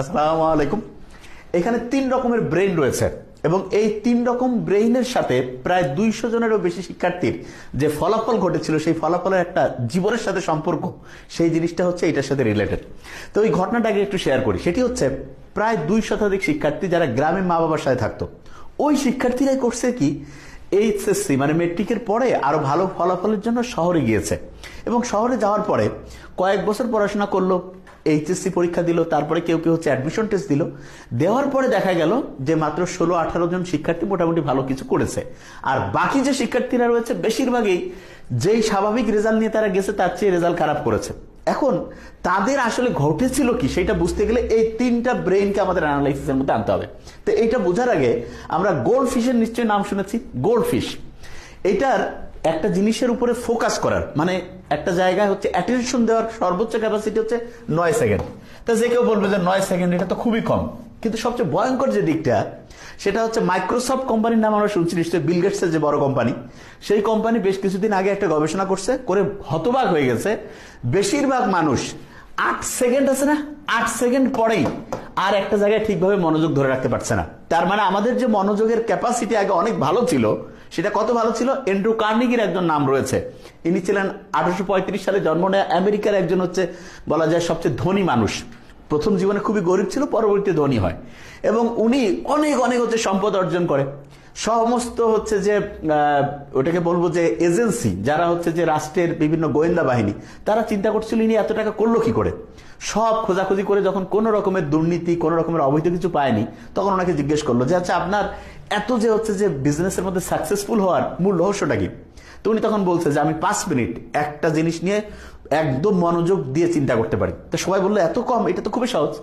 আসসালামু আলাইকুম। এখানে 3 রকমের ব্রেইন রয়েছে এবং এই 3 রকম ব্রেইনের সাথে প্রায় 200 জনেরও বেশি শিক্ষার্থীর যে ফলাফল ঘটেছিল সেই ফলাফলের একটা জীবনের সাথে সম্পর্ক, সেই জিনিসটা হচ্ছে এটার সাথে রিলেটেড। তো ওই ঘটনাটাকে একটু শেয়ার করি। সেটি হচ্ছে প্রায় 2 শতাধিক শিক্ষার্থী যারা গ্রামে মা বাবার সাথে থাকতো, ওই শিক্ষার্থীরাই করছে কি এইচএসসি মানে মেট্রিকের পরে আরো ভালো ফলাফলের জন্য শহরে গিয়েছে এবং শহরে যাওয়ার পরে কয়েক বছর পড়াশোনা করলো, এইচএসসি পরীক্ষা দিল, তারপরে কেউ কেউ হচ্ছে অ্যাডমিশন টেস্ট দিল। দেওয়ার পরে দেখা গেল যে মাত্র 16-18 জন শিক্ষার্থী মোটামুটি ভালো কিছু করেছে, আর বাকি যে শিক্ষার্থীরা রয়েছে বেশিরভাগই যেই স্বাভাবিক রেজাল্ট নিয়ে তারা গেছে তার চেয়ে রেজাল্ট খারাপ করেছে। এখন তাদের আসলে ঘটেছিল কি সেটা বুঝতে গেলে এই 3টা ব্রেইনকে আমাদের অ্যানালাইসিসের মধ্যে আনতে হবে। তো এইটা বোঝার আগে আমরা গোল্ড ফিশের নিশ্চয়ই নাম শুনেছি। গোল্ড ফিশ এটার একটা জিনিসের উপরে ফোকাস করার মানে একটা জায়গায় হচ্ছে অ্যাটেনশন দেওয়ার সর্বোচ্চ ক্যাপাসিটি হচ্ছে 9 সেকেন্ড। তা যে কেউ বলবে যে 9 সেকেন্ড এটা তো খুবই কম, কিন্তু সবচেয়ে ভয়ঙ্কর যে দিকটা সেটা হচ্ছে মাইক্রোসফট কোম্পানির নাম আমরা শুনছি নিশ্চয়ই, বিল গেটসের যে বড় কোম্পানি, সেই কোম্পানি বেশ কিছুদিন আগে একটা গবেষণা করছে, করে হতবাক হয়ে গেছে। বেশিরভাগ মানুষ 8 সেকেন্ড আছে না, 8 সেকেন্ড পরেই আর একটা জায়গায় ঠিকভাবে মনোযোগ ধরে রাখতে পারছে না। তার মানে আমাদের যে মনোযোগের ক্যাপাসিটি আগে অনেক ভালো ছিল, সেটা কত ভালো ছিল। অ্যান্ড্রু কার্নেগির একজন নাম রয়েছে, ইনি ছিলেন 1835 সালে জন্ম নেয়া আমেরিকার একজন হচ্ছে বলা যায় সবচেয়ে ধনী মানুষ। প্রথম জীবনে খুবই গরিব ছিল, পরবর্তীতে ধনী হয় এবং উনি অনেক অনেক হচ্ছে সম্পদ অর্জন করে। সমস্ত হচ্ছে যে ওটাকে বলবো যে এজেন্সি যারা হচ্ছে যে রাষ্ট্রের বিভিন্ন গোয়েন্দা বাহিনী, তারা চিন্তা করছিল ইনি এত টাকা করলো কি করে। সব খোঁজাখুঁজি করে যখন কোনো রকমের দুর্নীতি কোনো রকমের অবৈধ কিছু পায়নি, তখন ওনাকে জিজ্ঞেস করলো যে আচ্ছা আপনার এত যে হচ্ছে যে বিজনেসের মধ্যে সাকসেসফুল হওয়ার মূল রহস্যটা কি। তো উনি তখন বলছে যে আমি 5 মিনিট একটা জিনিস নিয়ে একদম মনোযোগ দিয়ে চিন্তা করতে পারি। তো সবাই বললো এত কম, এটা তো খুবই সহজ।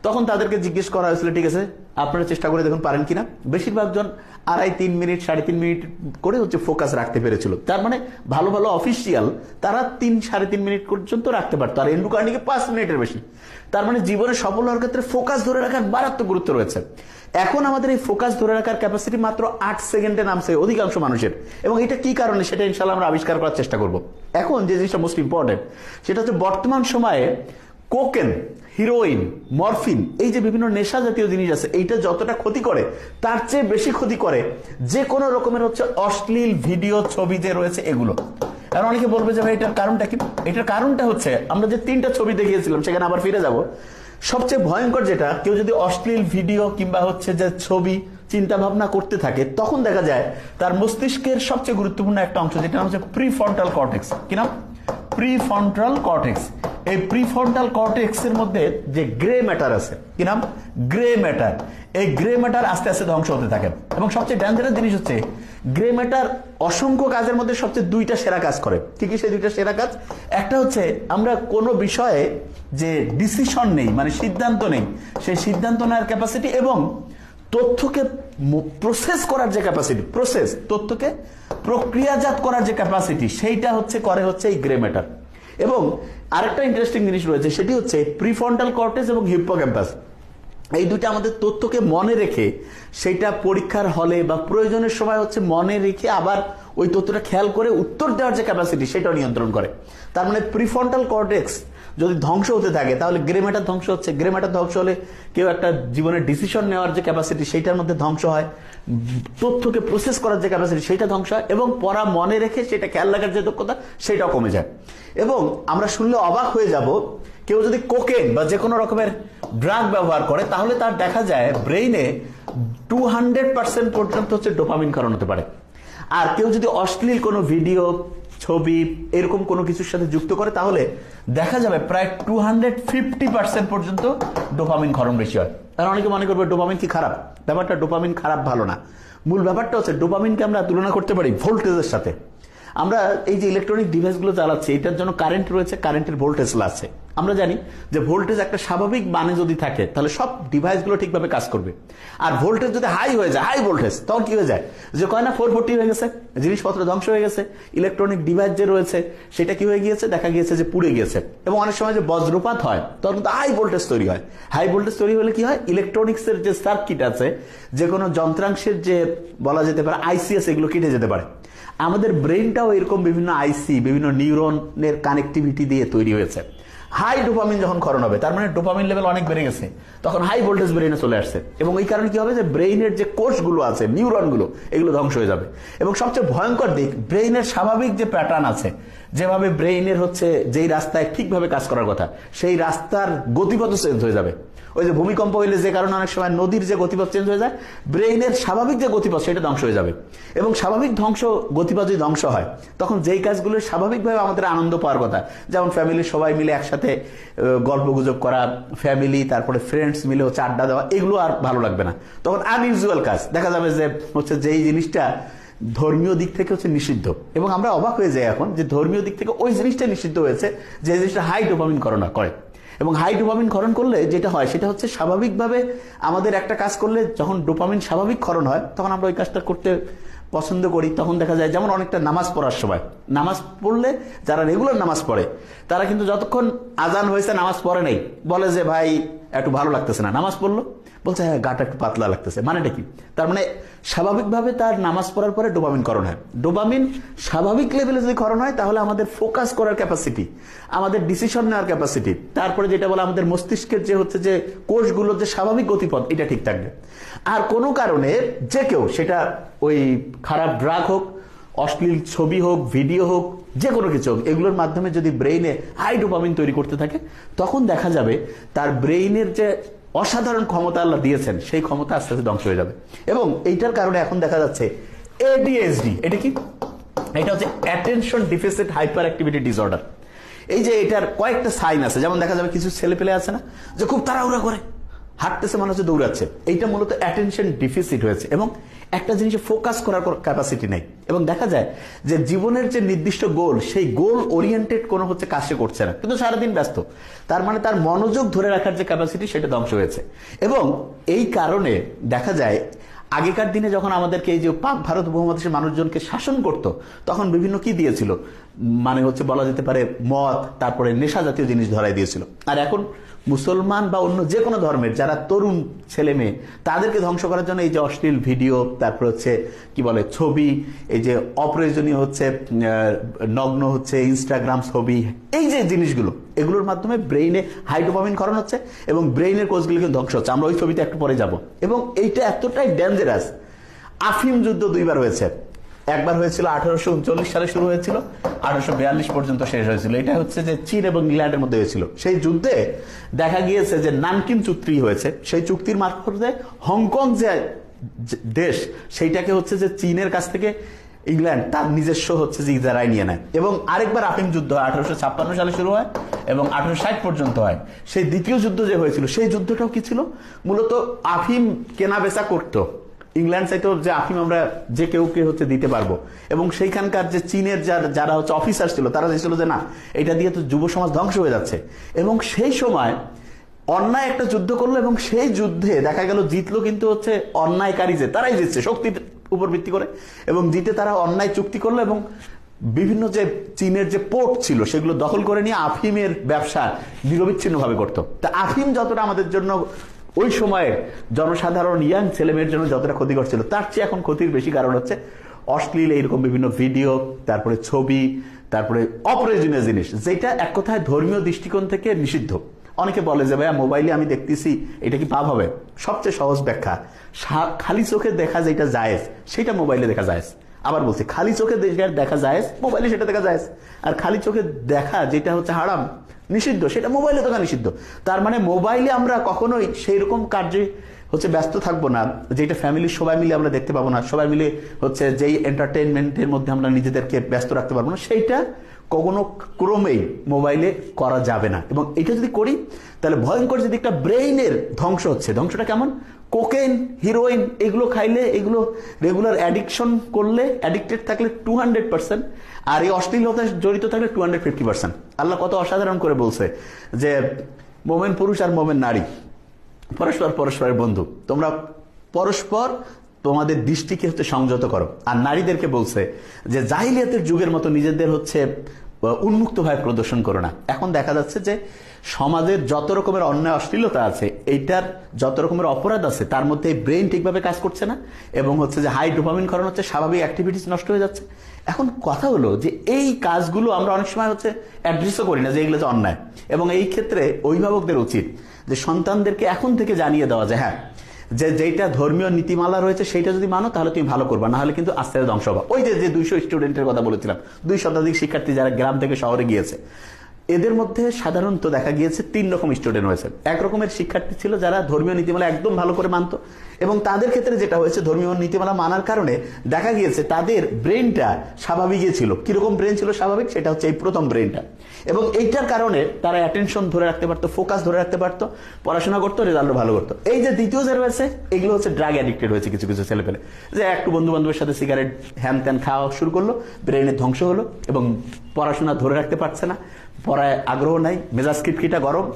তখন তাদেরকে জিজ্ঞেস করা হয়েছিল ঠিক আছে আপনারা চেষ্টা করে দেখুন পারেন কিনা। বেশিরভাগ জন 2.5-3 মিনিট 3.5 মিনিট করে হচ্ছে ফোকাস রাখতে পেরেছিল। তার মানে ভালো ভালো অফিসিয়াল তারা 3-3.5 মিনিট পর্যন্ত রাখতে পারতো, আর অ্যান্ড্রু কার্নেগি 5 মিনিটের বেশি। তার মানে জীবনে সফল হওয়ার ক্ষেত্রে ফোকাস ধরে রাখার মারাত্মক গুরুত্ব রয়েছে। এখন আমাদের এই ফোকাস ধরে রাখার ক্যাপাসিটি মাত্র 8 সেকেন্ডে নামছে অধিকাংশ মানুষের, এবং এটা কি কারণে সেটা ইনশাআল্লাহ আমরা আবিষ্কার করার চেষ্টা করব। এখন যে জিনিসটা মোস্ট ইম্পর্টেন্ট সেটা হচ্ছে বর্তমান সময়ে কোকেন, হিরোইন, মরফিন, এই যে বিভিন্ন নেশা জাতীয় জিনিস আছে, এইটা যতটা ক্ষতি করে তার চেয়ে বেশি ক্ষতি করে যে কোনো রকমের হচ্ছে অশ্লীল ভিডিও ছবি যে রয়েছে এগুলো। আর অনেকে বলবে যে ভাই এটার কারণটা কি। এটার কারণটা হচ্ছে আমরা যে 3টা ছবি দেখিয়েছিলাম সেখানে আবার ফিরে যাব। সবচেয়ে ভয়ঙ্কর যেটা, কেউ যদি অশ্লীল ভিডিও কিংবা হচ্ছে যে ছবি চিন্তা ভাবনা করতে থাকে, তখন দেখা যায় তার মস্তিষ্কের সবচেয়ে গুরুত্বপূর্ণ একটা অংশ যেটা হচ্ছে প্রিফ্রন্টাল কর্টেক্স। কি নাম? Prefrontal cortex. এই প্রিফ্রন্টাল কর্টেক্স এর মধ্যে যে গ্রে ম্যাটার আছে, কি নাম? Grey matter. এই গ্রে ম্যাটার আস্তে আস্তে ধ্বংস হতে থাকে এবং সবচেয়ে ডেঞ্জারাস জিনিস হচ্ছে গ্রে ম্যাটার অসংখ্য কাজের মধ্যে সবচেয়ে 2টা সেরা কাজ করে। কি কি সেই 2টা সেরা কাজ? একটা হচ্ছে আমরা কোনো বিষয়ে যে ডিসিশন নেই মানে সিদ্ধান্ত নেই, সেই সিদ্ধান্ত নেওয়ার ক্যাপাসিটি এবং তথ্যকে প্রসেস করার যে ক্যাপাসিটি, প্রসেস তথ্যকে প্রক্রিয়াজাত করার যে ক্যাপাসিটি, সেইটা করে হচ্ছে এই গ্রে ম্যাটার। এবং আরেকটা ইন্টারেস্টিং জিনিস রয়েছে, সেটি হচ্ছে প্রিফ্রন্টাল কর্টেক্স এবং হিপ্পোক্যাম্পাস। এই দুটো আমাদের তথ্যকে মনে রেখে সেইটা পরীক্ষার হলে বা প্রয়োজনের সময় হচ্ছে মনে রেখে আবার ওই তথ্যটা খেয়াল করে উত্তর দেওয়ার যে ক্যাপাসিটি সেটাও নিয়ন্ত্রণ করে। তার মানে প্রিফ্রন্টাল কর্টেক্স যদি ধ্বংস হতে থাকে তাহলে গ্রে ম্যাটার ধ্বংস হচ্ছে। গ্রে ম্যাটার ধ্বংস হলে কেউ একটা জীবনের ডিসিশন নেওয়ার যে ক্যাপাসিটি সেইটার মধ্যে ধ্বংস হয়, তথ্যকে প্রসেস করার যে ক্যাপাসিটি সেটা ধ্বংস হয়, এবং পড়া মনে রেখে সেটা খেয়াল রাখার যে দক্ষতা সেটাও কমে যায়। এবং আমরা শুনলে অবাক হয়ে যাব, কেউ যদি কোকেন বা যে কোনো রকমের ড্রাগ ব্যবহার করে তাহলে তার দেখা যায় ব্রেইনে 200% পর্যন্ত হচ্ছে ডোপামিন ক্ষরণ হতে পারে। আর কেউ যদি অশ্লীল কোনো ভিডিও ছবি এরকম কোনো কিছুর সাথে যুক্ত করে তাহলে দেখা যাবে প্রায় 250% পর্যন্ত ডোপামিন ক্ষরণ বেশি হয়। তারা অনেকে মনে করবে ডোপামিন কি খারাপ। ব্যাপারটা ডোপামিন খারাপ ভালো না। মূল ব্যাপারটা হচ্ছে ডোপামিনকে আমরা তুলনা করতে পারি ভোল্টেজের সাথে। আমরা এই যে ইলেকট্রনিক ডিভাইসগুলো চালাচ্ছি এটার জন্য কারেন্ট রয়েছে, কারেন্টের ভোল্টেজ আছে। আমরা জানি যে ভোল্টেজ একটা স্বাভাবিক মানে যদি থাকে তাহলে সব ডিভাইসগুলো ঠিকভাবে কাজ করবে। আর ভোল্টেজ যদি হাই হয়ে যায়, হাই ভোল্টেজ, তখন কি হয়ে যায় যে কয় না 440 হয়ে গেছে, জিনিসপত্র ধ্বংস হয়ে গেছে, ইলেকট্রনিক ডিভাইস যে রয়েছে সেটা কি হয়ে গিয়েছে, দেখা গিয়েছে যে পুড়ে গিয়েছে। এবং অনেক সময় যে বজ্রপাত হয় তখন কিন্তু হাই ভোল্টেজ তৈরি হয়। হাই ভোল্টেজ তৈরি হলে কি হয়, ইলেকট্রনিক্সের যে সার্কিট আছে, যে কোনো যন্ত্রাংশের যে বলা যেতে পারে আইসি আছে, এগুলো কেটে যেতে পারে। আমাদের ব্রেনটাও এরকম বিভিন্ন আইসি, বিভিন্ন নিউরনের কানেক্টিভিটি দিয়ে তৈরি হয়েছে। হাই ডোপামিন যখন ক্ষরণ হবে, তার মানে ডোপামিন লেভেল অনেক বেড়ে গেছে, তখন হাই ভোল্টেজ ব্রেইনে চলে আসছে, এবং এই কারণে কি হবে যে ব্রেইনের যে কোষগুলো আছে, নিউরনগুলো, এগুলো ধ্বংস হয়ে যাবে। এবং সবচেয়ে ভয়ঙ্কর দিক, ব্রেইনের স্বাভাবিক যে প্যাটার্ন আছে, যেভাবে ব্রেইনের হচ্ছে যেই রাস্তায় ঠিকভাবে কাজ করার কথা, সেই রাস্তার গতিপথ চেঞ্জ হয়ে যাবে। ওই যে ভূমিকম্প হইলে যে কারণে অনেক সময় নদীর যে গতিপথ চেঞ্জ হয়ে যায়, ব্রেইনের স্বাভাবিক যে গতিপথ সেটা ধ্বংস হয়ে যাবে। এবং স্বাভাবিক গতিপথ যদি ধ্বংস হয়, তখন যেই কাজগুলো স্বাভাবিকভাবে আমাদের আনন্দ পাওয়ার কথা, যেমন ফ্যামিলির সবাই মিলে একসাথে গল্প গুজব করা, ফ্যামিলি তারপরে ফ্রেন্ডস মিলে হচ্ছে আড্ডা দেওয়া, এগুলো আর ভালো লাগবে না। তখন আনইউজুয়াল কাজ দেখা যাবে যে হচ্ছে যেই জিনিসটা ধর্মীয় দিক থেকে হচ্ছে নিষিদ্ধ, এবং আমরা অবাক হয়ে যাই এখন যে ধর্মীয় দিক থেকে ওই জিনিসটা নিষিদ্ধ হয়েছে যে জিনিসটা হাই ডোপামিন করণা করে। এবং হাই ডোপামিন ক্ষরণ করলে যেটা হয় সেটা হচ্ছে স্বাভাবিকভাবে আমাদের একটা কাজ করলে যখন ডোপামিন স্বাভাবিক ক্ষরণ হয়, তখন আমরা ওই কাজটা করতে পছন্দ করি। তখন দেখা যায় যেমন অনেকটা নামাজ পড়ার সময়, নামাজ পড়লে যারা রেগুলার নামাজ পড়ে তারা কিন্তু যতক্ষণ আজান হয়েছে নামাজ পড়ে নেই, বলে যে ভাই একটু ভালো লাগতেছে না, নামাজ পড়লো, বলছে হ্যাঁ গাটা একটু পাতলা লাগতেছে, মানেটা কি? তার মানে স্বাভাবিকভাবে তার নামাজ পড়ার পরে ডোপামিন ক্ষরণ হয়। ডোপামিন স্বাভাবিক লেভেলে যদি ক্ষরণ হয়, তাহলে আমাদের ফোকাস করার ক্যাপাসিটি, আমাদের ডিসিশন নেওয়ার ক্যাপাসিটি, তারপরে যেটা বলে আমাদের মস্তিষ্কের যে হচ্ছে যে কোষগুলোর যে স্বাভাবিক গতিপথ, এটা ঠিক থাকবে। আর কোনো কারণে যে কেউ, সেটা ওই খারাপ ড্রাগ হোক, অশ্লীল ছবি হোক, ভিডিও হোক, যে কোনো কিছু হোক, এগুলোর মাধ্যমে যদি ব্রেইনে হাই ডোপামিন তৈরি করতে থাকে, তখন দেখা যাবে তার ব্রেইনের যে অসাধারণ ক্ষমতা আল্লাহ দিয়েছেন, সেই ক্ষমতা আস্তে আস্তে ধ্বংস হয়ে যাবে। এবং এইটার কারণে এখন দেখা যাচ্ছে এডিএইচডি, এটা কি? এটা হচ্ছে attention deficit hyper activity disorder. এই যে এটার কয়েকটা সাইন আছে, যেমন দেখা যাবে কিছু ছেলে পেলে আছে না, যে খুব তাড়াহুড়া করে হাঁটতেছে, মনে হচ্ছে দৌড়াচ্ছে, এইটা মূলত অ্যাটেনশন ডিফিসিট হয়েছে, এবং একটা জিনিসে ফোকাস করার ক্যাপাসিটি নেই। এবং দেখা যায় যে জীবনের যে নির্দিষ্ট গোল, সেই গোল ওরিয়েন্টেড কোনো হচ্ছে কাজ সে করছে না, কিন্তু সারাদিন ব্যস্ত, তার মানে তার মনোযোগ ধরে রাখার যে ক্যাপাসিটি, সেটা ধ্বংস হয়েছে। এবং এই কারণে দেখা যায় আগেকার দিনে যখন আমাদেরকে এই যে পাক ভারত উপমহাদেশের মানুষজনকে শাসন করত, তখন বিভিন্ন কি দিয়েছিল, মানে হচ্ছে বলা যেতে পারে মদ, তারপরে নেশা জাতীয় জিনিস ধরাই দিয়েছিল। আর এখন মুসলমান বা অন্য যে কোনো ধর্মের যারা তরুণ ছেলে মেয়ে, তাদেরকে ধ্বংস করার জন্য এই যে অশ্লীল ভিডিও, তারপর হচ্ছে কি বলে ছবি, এই যে অপ্রয়োজনীয় হচ্ছে নগ্ন হচ্ছে ইনস্টাগ্রাম ছবি, এই যে জিনিসগুলো, এগুলোর মাধ্যমে ব্রেইনে হাই ডোপামিন ক্ষরণ হচ্ছে এবং ব্রেইনের কোষগুলো কিন্তু ধ্বংস হচ্ছে। আমরা ওই ছবিতে একটু পরে যাব। এবং এইটা এতটাই ডেঞ্জারাস, আফিম যুদ্ধ দুইবার হয়েছে। একবার হয়েছিল 1839 সালে শুরু হয়েছিল, 1842 পর্যন্ত শেষ হয়েছিল। এটা হচ্ছে যে চীন এবং ইংল্যান্ডের মধ্যে হয়েছিল। সেই যুদ্ধে দেখা গিয়েছে যে নানকিন চুক্তি হয়েছে। সেই চুক্তির মারফতে হংকং যে দেশ, সেইটাকে হচ্ছে যে চীনের কাছ থেকে ইংল্যান্ড তার নিজস্ব হচ্ছে যে ইজারায় নিয়ে নেয়। এবং আরেকবার আফিম যুদ্ধ 1856 সালে শুরু হয় এবং 1860 পর্যন্ত হয়। সেই দ্বিতীয় যুদ্ধ যে হয়েছিল, সেই যুদ্ধটাও কি ছিল, মূলত আফিম কেনা বেচা করতো। ইংল্যান্ড চাইতো যে আফিম আমরা যে কেউকে হচ্ছে দিতে পারবো, এবং সেইখানকার যে চীনের যারা হচ্ছে অফিসার ছিল, তারা চাইছিল যে না, এটা দিয়ে তো যুব সমাজ ধ্বংস হয়ে যাচ্ছে। এবং সেই সময় অন্যায় একটা যুদ্ধ করলো, এবং সেই যুদ্ধে দেখা গেল জিতলো কিন্তু হচ্ছে অন্যায়কারী, যে তারাই জিতছে শক্তির উপর ভিত্তি করে, এবং জিতে তারা অন্যায় চুক্তি করলো এবং বিভিন্ন যে চীনের যে পোর্ট ছিল সেগুলো দখল করে নিয়ে আফিমের ব্যবসা নিরবিচ্ছিন্নভাবে করতো। তা আফিম যতটা আমাদের জন্য ওই সময়ে জনসাধারণ ইয়াং ছেলেমেয়ের জন্য যতটা ক্ষতিকর ছিল, তার চেয়ে এখন ক্ষতির বেশি কারণ হচ্ছে অশ্লীল এইরকম বিভিন্ন ভিডিও, তারপরে ছবি, তারপরে অপ্রয়োজনীয় জিনিস, যেটা এক কথায় ধর্মীয় দৃষ্টিকোণ থেকে নিষিদ্ধ। অনেকে বলে যে ভাইয়া মোবাইলে আমি দেখতেছি, এটা কি পাপ হবে? সবচেয়ে সহজ ব্যাখ্যা, খালি চোখে দেখা যেটা জায়েজ, সেটা মোবাইলে দেখা জায়েজ। আবার বলছি, খালি চোখে দেখা জায়েজ, মোবাইলে সেটা দেখা জায়েজ। আর খালি চোখে দেখা যেটা হচ্ছে হারাম, নিষিদ্ধ, সেটা মোবাইলে দেখা নিষিদ্ধ। তার মানে মোবাইলে আমরা কখনোই সেই রকম কার্যে হচ্ছে ব্যস্ত থাকবো না, যেটা ফ্যামিলির সবাই মিলে আমরা দেখতে পাবো না, সবাই মিলে হচ্ছে যেই এন্টারটেইনমেন্টের মধ্যে আমরা নিজেদেরকে ব্যস্ত রাখতে পারবো না, সেইটা কোনো ক্রমেই মোবাইলে করা যাবে না। এবং এটা যদি করি, তাহলে ভয়ঙ্কর যদি একটা ব্রেইনের ধ্বংস হচ্ছে। ধ্বংসটা কেমন? কোকেন, হিরোইন, এগুলো খাইলে, এগুলো রেগুলার অ্যাডিকশন করলে, অ্যাডিক্টেড থাকলে 200%, আর এই অশ্লীলতায় জড়িত থাকলে 250%। আল্লাহ কত অসাধারণ করে বলছে যে মোমেন পুরুষ আর মোমেন নারী পরস্পর পরস্পরের বন্ধু, তোমরা পরস্পর তোমাদের দৃষ্টিকে হচ্ছে সংযত করো। আর নারীদেরকে বলছে যে জাহিলিয়াতের যুগের মতো নিজেদের হচ্ছে উন্মুক্তভাবে প্রদর্শন করো না। এখন দেখা যাচ্ছে যে সমাজের যত রকমের অন্যায় অশ্লীলতা আছে, এইটার যত রকমের অপরাধ আছে, তার মধ্যে ব্রেন ঠিকভাবে কাজ করছে না এবং হচ্ছে যে হাই ডোপামিন ক্ষরণ হচ্ছে, স্বাভাবিক অ্যাক্টিভিটিস নষ্ট হয়ে যাচ্ছে। এখন কথা হলো যে এই কাজগুলো আমরা অনেক সময় হচ্ছে অ্যাড্রেসও করি না যে এগুলো যে অন্যায়, এবং এই ক্ষেত্রে অভিভাবকদের উচিত যে সন্তানদেরকে এখন থেকে জানিয়ে দেওয়া যে হ্যাঁ, যে যেটা ধর্মীয় নীতিমালা রয়েছে সেইটা যদি মানো তাহলে তুমি ভালো করবা, না হলে কিন্তু আস্তে আস্তে ধ্বংস হবা। ওই যে 200 স্টুডেন্টের কথা বলেছিলাম, 2 শতাধিক শিক্ষার্থী যারা গ্রাম থেকে শহরে গিয়েছে, এদের মধ্যে সাধারণত দেখা গিয়েছে 3 রকম স্টুডেন্ট হয়েছে। এক রকমের শিক্ষার্থী ছিল যারা ধর্মীয় নীতিমালা একদম ভালো করে মানত, এবং তাদের ক্ষেত্রে যেটা হয়েছে ধর্মীয় নীতিমালা মানার কারণে দেখা গিয়েছে তাদের ব্রেনটা স্বাভাবিকই ছিল। কিরকম ব্রেন ছিল স্বাভাবিক, সেটা হচ্ছে এই প্রথম ব্রেনটা, এবং এইটার কারণে তারা অ্যাটেনশন ধরে রাখতে পারতো, ফোকাস ধরে রাখতে পারতো, পড়াশোনা করতো, রেজাল্টও ভালো করতো। এই যে দ্বিতীয় যে রয়েছে, এগুলো হচ্ছে ড্রাগ অ্যাডিক্টেড হয়েছে কিছু কিছু ছেলে পেলে, যে একটু বন্ধু বান্ধবের সাথে সিগারেট হ্যান ত্যান খাওয়া শুরু করলো, ব্রেনের ধ্বংস হলো এবং পড়াশোনা ধরে রাখতে পারছে না, পড়ায় আগ্রহ নাই, মেজাজ খিটখিটা গরম,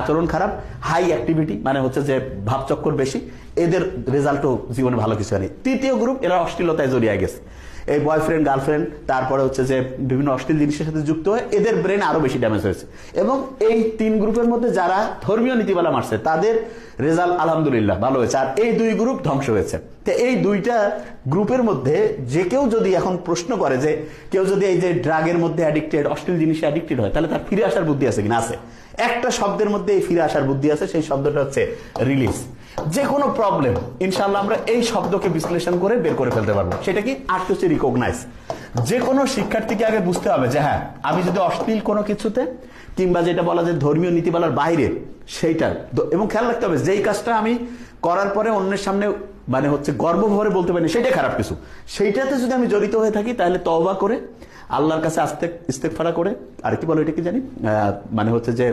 আচরণ খারাপ, হাই অ্যাক্টিভিটি মানে হচ্ছে যে ভাবচক্কর বেশি, এদের রেজাল্টও জীবনে ভালো কিছু হয়নি। তৃতীয় গ্রুপ, এরা অশ্লীলতায় জড়িয়ে গেছে, এই বয়ফ্রেন্ড গার্লফ্রেন্ড, তারপরে হচ্ছে যে বিভিন্ন অশ্লীল জিনিসের সাথে যুক্ত হয়ে এদের ব্রেন আরো বেশি ড্যামেজ হয়েছে। এবং এই 3 গ্রুপের মধ্যে যারা ধর্মীয় নীতিমালা মারছে তাদের রেজাল্ট আলহামদুলিল্লাহ ভালো হয়েছে, আর এই 2 গ্রুপ ধ্বংস হয়েছে। তো এই 2টা গ্রুপের মধ্যে যে কেউ যদি এখন প্রশ্ন করে যে কেউ যদি এই যে ড্রাগের মধ্যে অ্যাডিক্টেড, অশ্লীল জিনিসে অ্যাডিক্টেড হয়, তাহলে তার ফিরে আসার বুদ্ধি আছে কিনা? আছে। একটা শব্দের মধ্যে এই ফিরে আসার বুদ্ধি আছে, সেই শব্দটা হচ্ছে রিলিজ। যে কোনো প্রবলেম ইনশাআল্লাহ আমরা এই শব্দকে বিশ্লেষণ করে বের করে ফেলতে পারবো। সেটা কি? আর্ট হচ্ছে রিকগনাইজ। যে কোনো শিক্ষার্থীকে আগে বুঝতে হবে যে হ্যাঁ, আমি যদি অশ্লীল কোনো কিছুতে কিংবা যেটা বলা যায় ধর্মীয় নীতিমালার বাইরে সেইটা, এবং খেয়াল রাখতে হবে যেই কাজটা আমি করার পরে অন্যের সামনে মানে হচ্ছে গর্বভরে বলতে পারি সেটাই খারাপ কিছু, সেইটাতে যদি আমি জড়িত হয়ে থাকি তাহলে তওবা করে আল্লাহর কাছে ইস্তেগফার করে, আর কি বলে এটা কি জানি, মানে হচ্ছে যে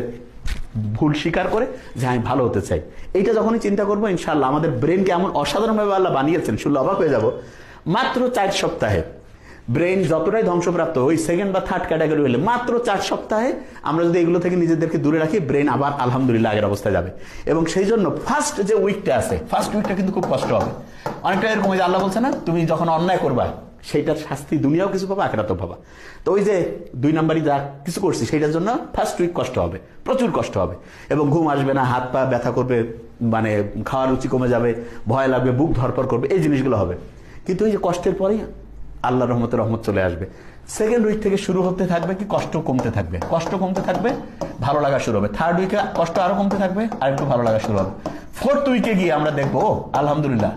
ভুল স্বীকার করে যে আমি ভালো হতে চাই, এইটা যখনই চিন্তা করবো ইনশাআল্লাহ আমাদের ব্রেনকে এমন অসাধারণভাবে আল্লাহ বানিয়েছেন, শুনলে অবাক হয়ে যাব। মাত্র 4 সপ্তাহে ব্রেন যতটাই ধ্বংসপ্রাপ্ত, ওই 2nd বা 3rd ক্যাটাগরি হলে মাত্র 4 সপ্তাহে আমরা যদি এগুলো থেকে নিজেদেরকে দূরে রাখি, ব্রেন আবার আলহামদুলিল্লাহ আগের অবস্থায় যাবে। এবং সেই জন্য ফার্স্ট যে উইকটা আছে, ফার্স্ট উইকটা কিন্তু খুব কষ্ট হবে। অনেকটা এরকম যে আল্লাহ বলছে না, তুমি যখন অন্যায় করবা সেইটার শাস্তি দুনিয়াও কিছু পাবা, আখিরাতেও পাবা। তো ওই যে 2 নাম্বারই যা কিছু করছি সেইটার জন্য ফার্স্ট উইক কষ্ট হবে, প্রচুর কষ্ট হবে, এবং ঘুম আসবে না, হাত পা ব্যথা করবে, মানে খাওয়ার রুচি কমে যাবে, ভয় লাগবে, বুক ধরপড় করবে, এই জিনিসগুলো হবে। কিন্তু এই যে কষ্টের পরেই আল্লাহ রহমতে রহমত চলে আসবে। 2nd উইক থেকে শুরু হতে থাকবে কি, কষ্ট কমতে থাকবে, কষ্ট কমতে থাকবে, ভালো লাগা শুরু হবে। 3rd উইকে কষ্ট আরো কমতে থাকবে, আর একটু ভালো লাগা শুরু হবে। 4th উইকে গিয়ে আমরা দেখবো আলহামদুলিল্লাহ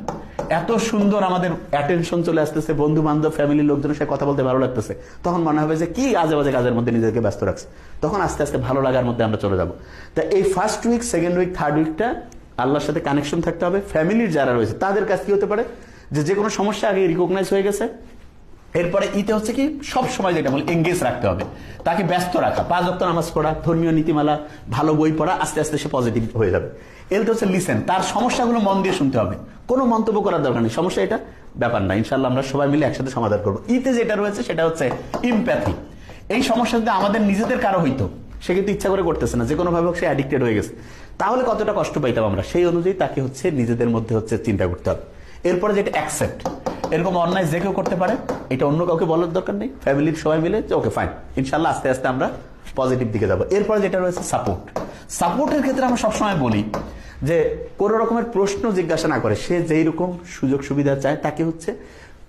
এত সুন্দর আমাদের অ্যাটেনশন চলে আসতেছে, বন্ধু বান্ধব ফ্যামিলির লোকজনের সাথে কথা বলতে ভালো লাগতেছে, তখন মনে হবে যে কি আজে বাজে কাজের মধ্যে নিজেকে ব্যস্ত রাখছে, তখন আস্তে আস্তে ভালো লাগার মধ্যে আমরা চলে যাব। তা এই first week, 2nd week, 3rd উইকটা আল্লাহর সাথে কানেকশন থাকতে হবে। ফ্যামিলির যারা রয়েছে তাদের কাছে কি হতে পারে যে কোনো সমস্যা আগে রিকগনাইজ হয়ে গেছে, এরপরে ইতে হচ্ছে কি সব সময় যেটা বলি এঙ্গেজ রাখতে হবে, তাকে ব্যস্ত রাখা, 5 ওয়াক্ত নামাজ পড়া, ধর্মীয় নীতিমালা, ভালো বই পড়া, আস্তে আস্তে সে পজিটিভ হয়ে যাবে। এলটা হচ্ছে লিসেন, তার সমস্যাগুলো মন দিয়ে শুনতে হবে, কোনো মন্তব্য করার দরকার নেই, সমস্যা এটা ব্যাপার না, ইনশাআল্লাহ আমরা সবাই মিলে একসাথে সমাধান করবো। ইতে যেটা রয়েছে সেটা হচ্ছে ইমপ্যাথি। এই সমস্যা যদি আমাদের নিজেদের কারো হইতো, সে কিন্তু ইচ্ছা করে করতেছে না, যে কোনো ভাবে সে অ্যাডিক্টেড হয়ে গেছে, তাহলে কতটা কষ্ট পাইতাম আমরা, সেই অনুযায়ী তাকে হচ্ছে নিজেদের মধ্যে হচ্ছে চিন্তা করতে হবে। এরপরে যেটা অ্যাকসেপ্ট, এরকম অন্যায় যে কেউ করতে পারে, এটা অন্য কাউকে বলার দরকার নেই, ফ্যামিলির সবাই মিলে যে ওকে ফাইন, ইনশাআল্লাহ আস্তে আস্তে আমরা পজিটিভ দিকে যাবো। এরপরে যেটা রয়েছে সাপোর্ট। সাপোর্টের ক্ষেত্রে আমরা সবসময় বলি যে কোনো রকমের প্রশ্ন জিজ্ঞাসা না করে, সে যেই রকম সুযোগ সুবিধা চায় তাকে হচ্ছে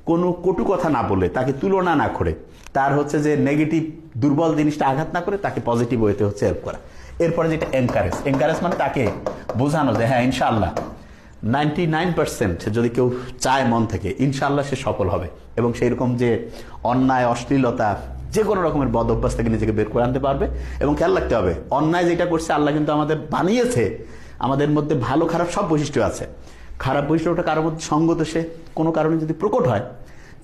কোনো কটু কথা না বলে, তাকে তুলনা না করে, তার হচ্ছে যে নেগেটিভ দুর্বল জিনিসটা আঘাত না করে তাকে পজিটিভ ওয়েতে হচ্ছে হেল্প করা। এরপরে যেটা এনকারেজ, এনকারেজ মানে তাকে বোঝানো যে হ্যাঁ ইনশাআল্লাহ 99% যদি কেউ চায় মন থেকে, ইনশাআল্লাহ সে সফল হবে, এবং সেই রকম যে অন্যায়, অশ্লীলতা, যে কোনো রকমের বদ অভ্যাস থেকে নিজেকে বের করে আনতে পারবে। এবং খেয়াল রাখতে হবে অন্যায় যেটা করছে আল্লাহ কিন্তু আমাদের বানিয়েছে, আমাদের মধ্যে ভালো খারাপ সব বৈশিষ্ট্য আছে, খারাপ বৈশিষ্ট্যটা কারোর মধ্যে সঙ্গত সে কোনো কারণে যদি প্রকট হয়,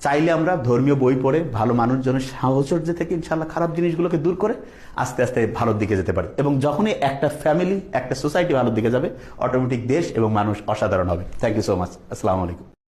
চাইলে আমরা ধর্মীয় বই পড়ে ভালো মানুষজনের সাহচর্য থেকে ইনশাআল্লাহ খারাপ জিনিসগুলোকে দূর করে আস্তে আস্তে ভালোর দিকে যেতে পারে। এবং যখনই একটা ফ্যামিলি, একটা সোসাইটি ভালোর দিকে যাবে, অটোমেটিক দেশ এবং মানুষ অসাধারণ হবে। Thank you so much. আসসালামু আলাইকুম।